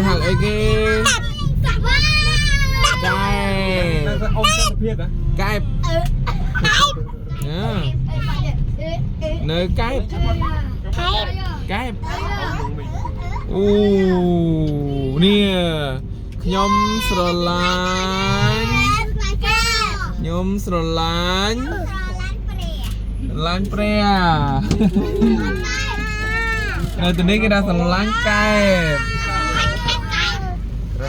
hạt ấy cái cái nơi cái nè nhóm sờ lán lán pre nơi từ đây cái đó là lán cái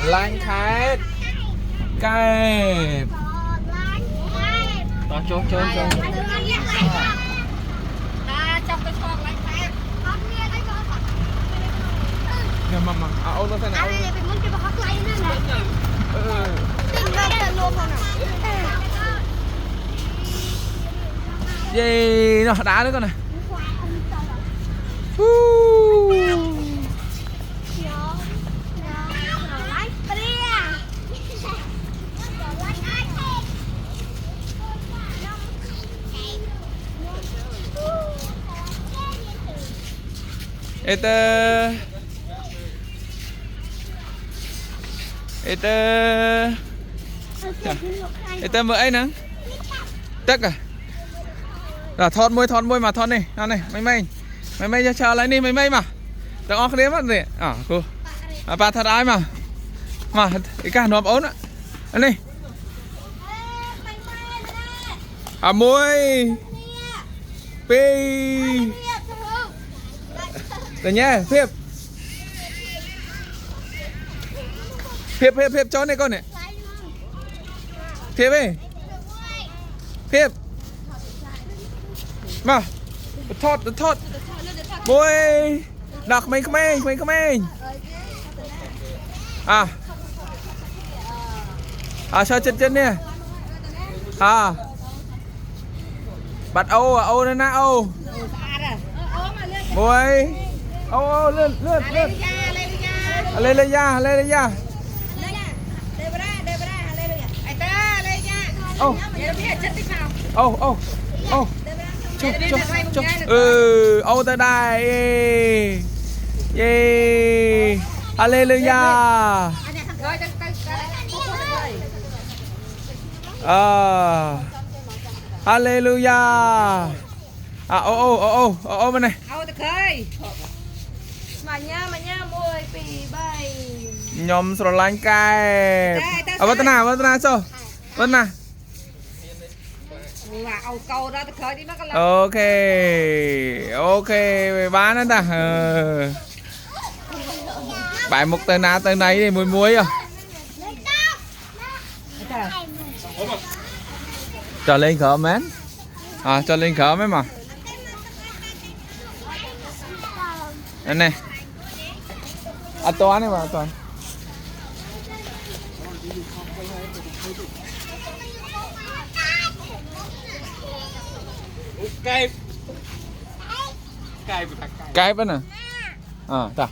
lán khai cái đó trốn nè mama ôn nó thế nào gì nó đá nữa con này Ê mơ ấy nè tất à là thon môi mà thon này mày cho chờ lại đi mày mà đừng óc đếm mất gì cô bà thật ai mà cái cả nộp ốm á anh đi môi pi để nhé phiệp cho này con này phiệp đi phiệp mà thọt môi đặt mày không sao chân nè bắt âu lên na âu môi âu lên lên ra Âu tới đây yeah hallelujah hallelujah bên này mà nha môi pì bay nhóm sờ lanh cay vâng nào sao vâng nào ok bán đó ta bài một tên này thì muối à cho lên khở mến cho lên khở mấy mà anh này toán này mà toán cái bên này ta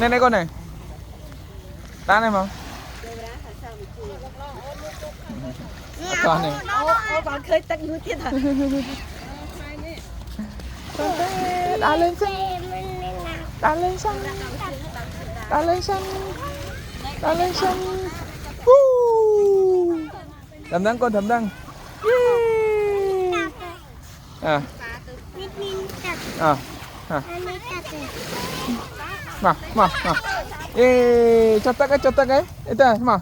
này con này ta này mà con này con khơi tắc núi thiết hả đá lên sân thầm đăng con thầm đăng mà cho tắc ấy đây mà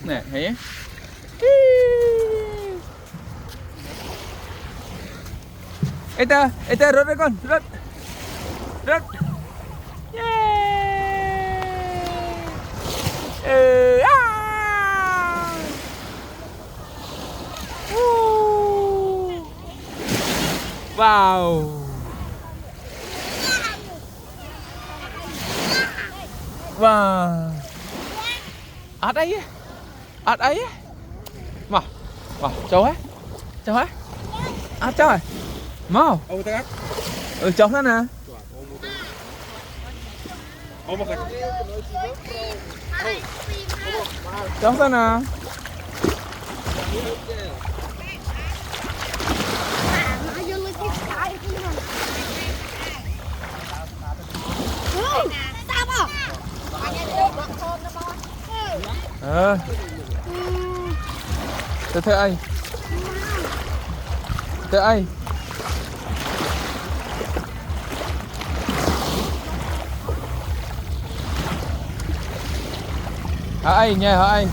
nè thấy ê ta rớt đấy con rớt wow ở đây mà cháu ấy À trời. Mau. Ô tắc. Chọc đó nè. Ô một cái. Chọc đó nè. Thế ai? Thế ai? Hả ai nha, hả ai?